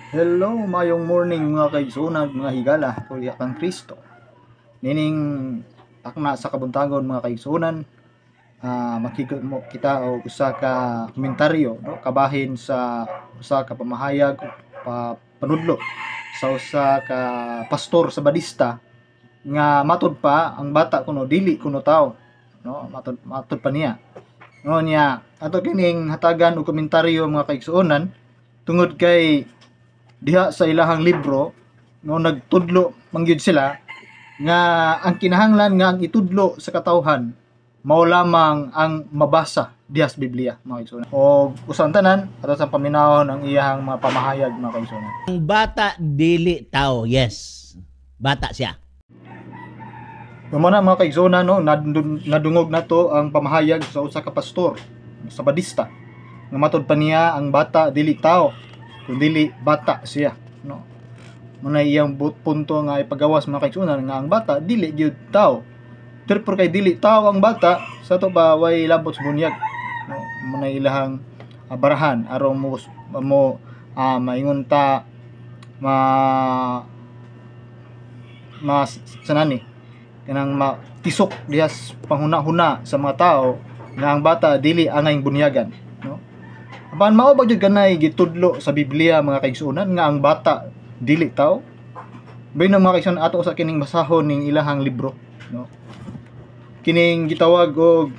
Hello, mayong morning mga kaigsunan, mga higala, kulya kang Kristo. Nining akna sa kabuntagon mga kaigsunan, makikita mo kita o usa ka komentaryo, no? Kabahin sa usa ka pamahayag panudlo sa usa ka pastor sa Badista nga matud pa ang bata kuno dili kuno tao, no? Matud pa niya. No niya ato kining hatagan og komentaryo mga kaigsunan tungod kay diha sa ilahang libro no nagtudlo mangyud sila nga ang kinahanglan nga ang itudlo sa katawhan mao lamang ang mabasa diha sa Biblia mga kaigsunan. O usan tanan ato sa paminawon ang iyahang mga pamahayag mga kaigsunan. Ang bata dili tao, yes. Bata siya. Mao na mga kaigsunan no nadungog nato ang pamahayag sa usa ka pastor sa Badista nga matud pa niya ang bata dili tao kundi bata siya, no? Muna iyang punto nga ipagawas mga kaigsunan nga ang bata dili gyud tao. Therefore kay dili tao ang bata sa to ba way labot sa bunyag, no? Muna ilahang barahan aron mo maingon ta sanani kanang matisok diha panghuna-huna sa mga tao nga ang bata dili angay bunyagan, no? Apan mao ba jud kanay gitudlo sa Biblia mga kaigsunan nga ang bata dili tao? Bay na mga kaigsunan ato sa kining basahon ning ilahang libro, no? Kining gitawag og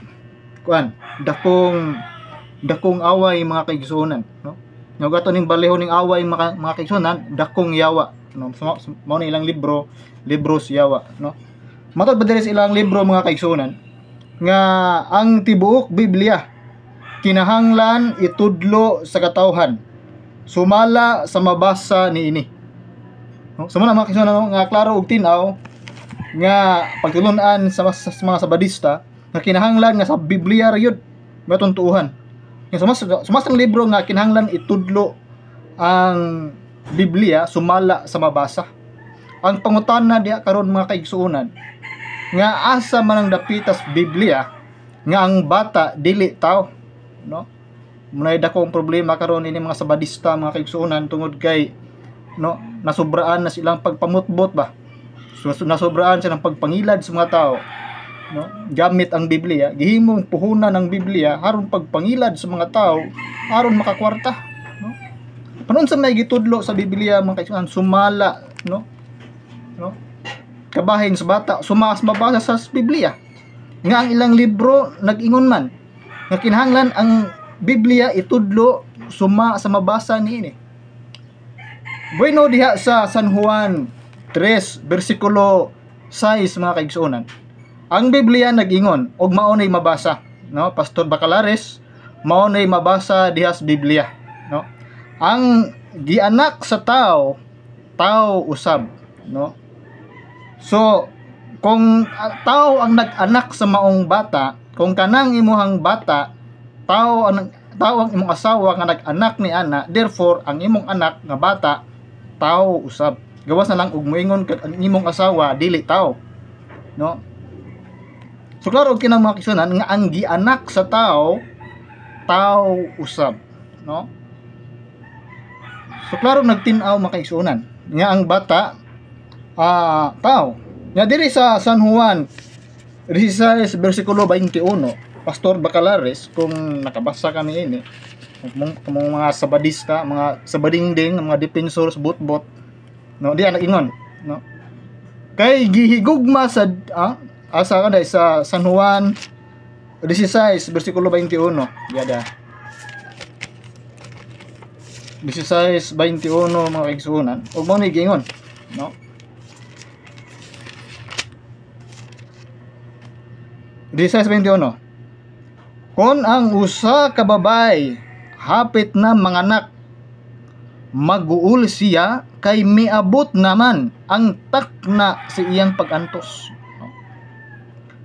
dakong away mga kaigsunan, no? Nga ato ning balehon ning away mga kaigsunan, dakong yawa, no? Mao na ilang libros yawa, no? Matod ba diri sa ilang libro mga kaigsunan nga ang tibuok Biblia kinahanglan itudlo sa katawhan sumala sa mabasa niini, no? Sumala mga kaigsunan nga klaro og tin-aw nga pagtulon-an sa mga Sabadista nga kinahanglan nga sa Biblia ra yun matuntuhan. Nga sumasang libro nga kinahanglan itudlo ang Biblia sumala sa mabasa. Ang pangutana diha karon mga kaigsunan nga asa man ang dapitas Biblia nga ang bata dili tao, no? Munay dakong problema karon ini mga Sabadista mga kaigsunan tungod kay no nasubraan na silang pagpamutbot ba. So nasobraan silang pagpangilad sa mga tao, no? Gamit ang Biblia, gihimong puhunan ng Biblia aron pagpangilad sa mga tao aron makakwarta, no? Panon sa may gitudlo sa Biblia mga kaigsunan sumala, no? Kabahin sa bata sumas mabasa sa Biblia nga ang ilang libro nag-ingon man nga kinahanglan ang Biblia itudlo suma sa mabasa niini. Bueno diha sa San Juan 3 bersikulo 6 mga kaigsunan ang Biblia nag-ingon og mao nay mabasa, no? Pastor Bacalares mao nay mabasa diha sa Biblia, no? Ang gianak sa tao usab, no? So, kung tao ang nag-anak sa maong bata, kung kanang imuhang bata, tao ang imong asawa nga nag-anak ni ana, therefore ang imong anak nga bata, tao usab. Gawas na lang og moingon ang imong asawa dili tao, no? So klaro kinang mga kaigsunan nga ang gianak sa tao usab, no? So klaro nagtin-aw mga kaigsunan nga ang bata tao. Nga diri sa San Juan 16 bersikulo 21, Pastor Bacalares kung nakabasa ka niini, mga Sabadista, mga sabadingding, mga defensor sa butbot, no, di ana ingon, no? Kay gihigugma sa asa kada sa San Juan 16 bersikulo 21, yada. 16:21 mga kaigsunan, ug mao ni gingon, no? 16:21 Kung ang usa ka babay hapit na manganak mag-uul siya kay miabot naman ang takna sa iyang pag-antos, no?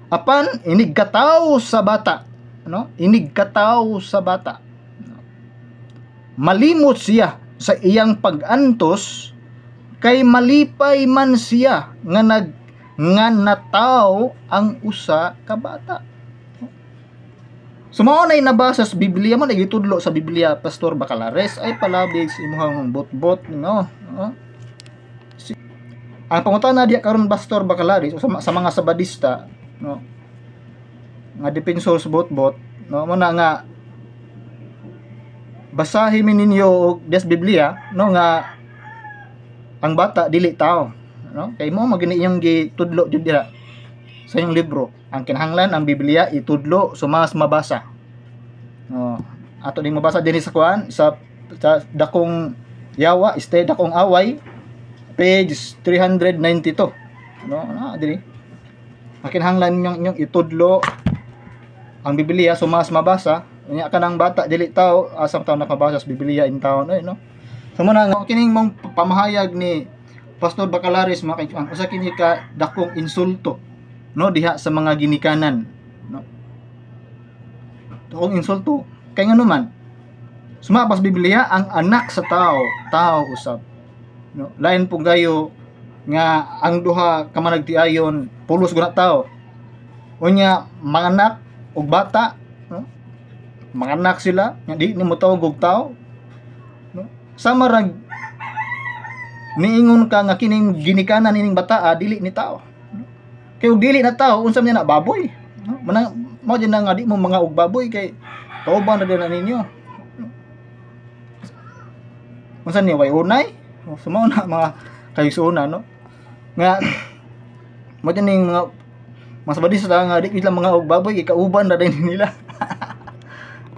Apan inigkataw sa bata, no? Inigkataw sa bata, no? Malimot siya sa iyang pag-antos kay malipay man siya nga nataw ang usa ka bata. Sumao na nabasa sa Biblia man nagitudlo sa Biblia Pastor Bacalares ay palabig sa imuhang bot-bot no. Ang pangutana diya karon Pastor Bacalares sa mga sabadista no nga defensor sa bot-bot no mo na nga basahin mi ninyo og des Biblia no nga ang bata dili tao no kay mo magini iyang gitudlo jud dira sa iyong libro. Ang kinahanglan ang Biblia itudlo sumas mabasa. No, ato ding mabasa dinhi sa kuan sa dakong yawa, dakong away, page 392. No, diri. Ang kinahanglan yung itudlo ang Biblia sumas mabasa. Unya kanang bata dili tao asang taon nakabasa sa Biblia in taon no. So muna nga kining mong pamahayag ni Pastor Bacalares mga kaibigan, usa kini ka dakong insulto no diha sa mga ginikanan no. Dakong insulto kay ngano man sumapas Biblia ang anak sa tao usab no. Lain po gayo nga ang duha ka managtiayon pulos guna tao. Unya mga anak ug bata no. Mga anak sila nga di nimo tawag og tao no. Sama ra niingon ka nga kining ginikanan ining bata dili ni tao. Kay ug dili na tao unsa man na baboy no? Mao din nga di mo mga og baboy kay kauban ra din na ninyo unsa ni way unay sumaw na mga kaigsuonan no nga mo din ning mga sabadista nga di sila mga og baboy kay kauban ra din nila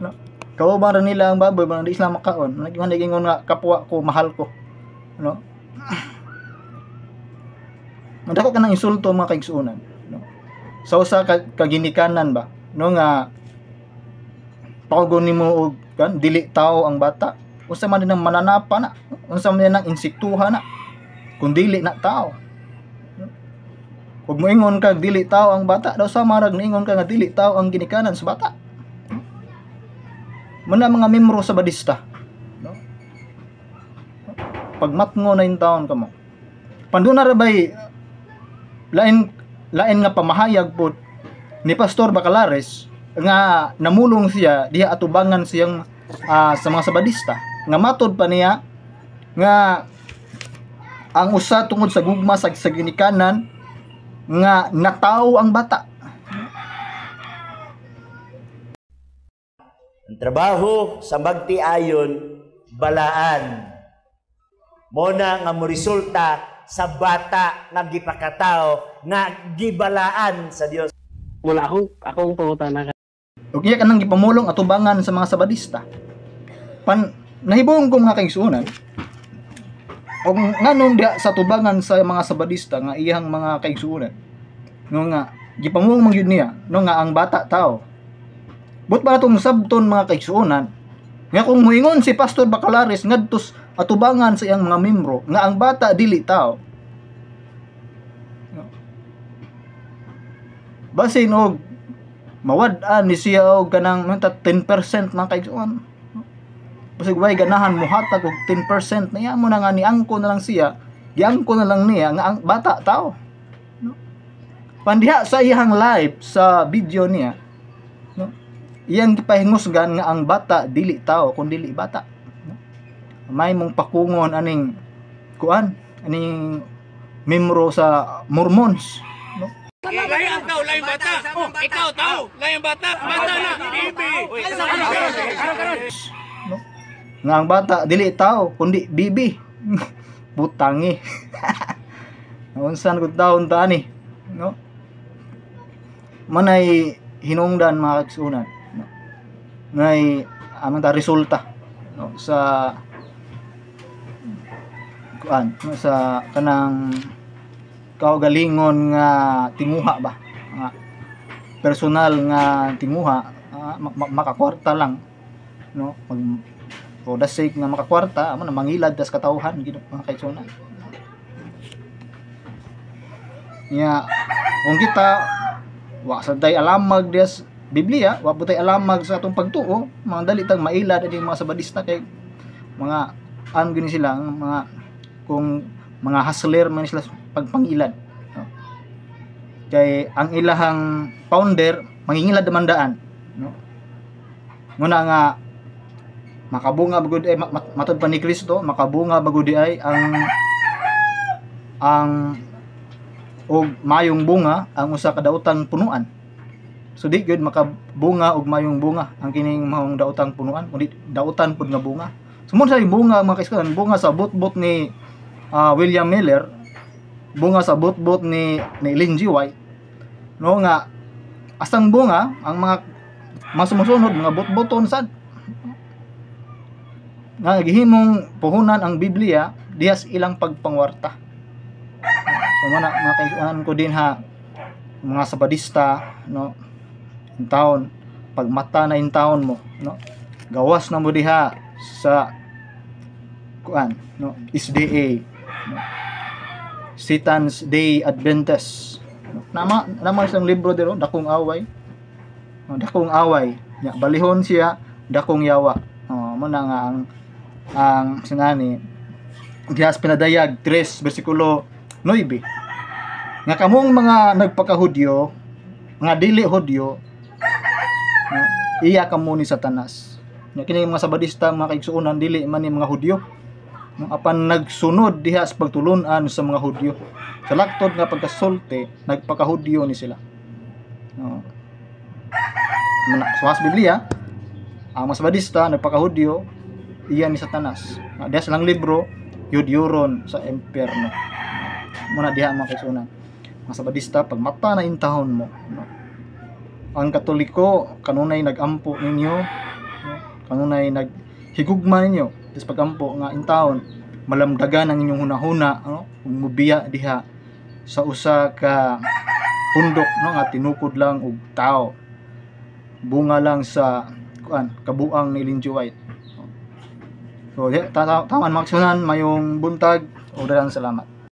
no kauban ra nila ang baboy man di sila makaon nagingon nga kapwa ko mahal ko no. Madako ka ng insulto mga kaigsuonan no? Sa usa ka ginikanan ba no nga pagod nimo og kan dili tao ang bata unsa man din ang mananapa na unsa man din ang insektuha na kung dili na tao no? Kung moingon ka dili tao ang bata daw sa marag niingon ka nga dili tao ang ginikanan sa bata man mga membro sa badista no? Pagmatngo na yung taon ka mo panduna ra bay lain nga pamahayag po ni Pastor Bacalares nga namulong siya diha atubangan siyang sa mga sabadista nga matod pa niya nga ang usa tungod sa gugma sa ginikanan nga nataw ang bata. Ang trabaho sa magtiayon balaan mo na nga mo resulta sa bata nga gipakatao nga gibalaan sa Dios. Wala akong pangutana ka. Ug iya kanang gipamulong atubangan sa mga sabadista. Nahibong ko mga kaigsuonan. Og nganong dia sa tubangan sa mga sabadista nga iyang mga kaigsuonan. No nga gipamulong man gyud niya no nga ang bata tao. But para tong sabton mga kaigsuonan nga kung muingon si Pastor Bacalares ngadtos atubangan sa iyang mga membro nga ang bata dili tao. Basin og mawad-an ni siya og kanang 10% mga kaigsuon. Basig way ganahan muhatag og 10% niya mo na nga niangko na lang siya, giangko na lang niya nga ang bata tao. No? Pandiha sa iyang live sa video niya, no? Iyang gipahingusgan nga ang bata dili tao kun dili bata. May mong pakungon aning aning membro sa Mormons no? Lain tao, lain bata. Ikaw tao, lain bata. Bata na. Bibi. No? Nga ang bata dili tao kundi bibi. Butangi. Unsan gud taon ta ani no? Manay hinungdan mga kaigsuonan no? Ngay amang ta resulta no? Sa sa kanang kaugalingon nga tinguha ba nga personal nga tinguha makakwarta lang no pag for the sake nga makakwarta amo na mangilad das katawhan gid mga kaigsuonan nya kung kita wa sa day alamag des Biblia wa putay alamag sa atong pagtuo mga dali tag mailad ani mga sabadista kay mga gini sila mga kung mga hustler man sila pagpangilad no? Kay ang ilahang founder mangingilad damandaan no? Nguna nga makabunga bagud ay matod pa ni Kristo, makabunga bagud ay ang og mayong bunga ang usa ka daotang punuan. So di gyud makabunga og mayong bunga ang kining mahong daotang punuan, kundi daotan pud nga bunga. Sumun sa bunga mga kaigsuonan, bunga sa bot-bot ni William Miller, bunga sa bot-bot ni Ellen G. White, no nga asang bunga ang mga sumusunod mga bot-boton sad nga gihimong puhunan ang Biblia dihas ilang pagpangwarta. So mga kaigsuonan ko din ha, mga sabadista, no, in taon pagmata na in taon mo, no, gawas na mo diha sa kuan, no, SDA, no, Satan's Day Adventist, no, nama isang libro dito, Dakong Away, no, Dakong Away nya balihon siya dakong yawa. Muna nga ang sinani dihas pinadayag 3 bersikulo 9 nga kamong mga nagpakahudyo, mga dili Hudyo, no, iya kamo ni Satanas. Nya kini mga sabadista mga kaigsuonan dili man ni mga Hudyo, no, apan nagsunod diha sa pagtulunan sa mga Hudyo. Sa laktod nga pagkasulti nagpakahudyo ni sila. No. Sa Biblia, ang mga sabadista nagpakahudyo iya ni Satanas. Diha silang libro Yudyuron sa Impyerno. Muna diha mga kaigsuonan. Mga sabadista pagmata na intahon mo, no, ang Katoliko kanunay nagampo ninyo, no, kanunay naghigugma ninyo sa pagampo nga intahon malamdagan ang inyong hunahuna, no, mubiya diha sa usa ka pundok, no, nga tinukod lang og tao, bunga lang sa kuan kabuang ni Ellen G. White. So taman maksunan mayong buntag, o daghang salamat.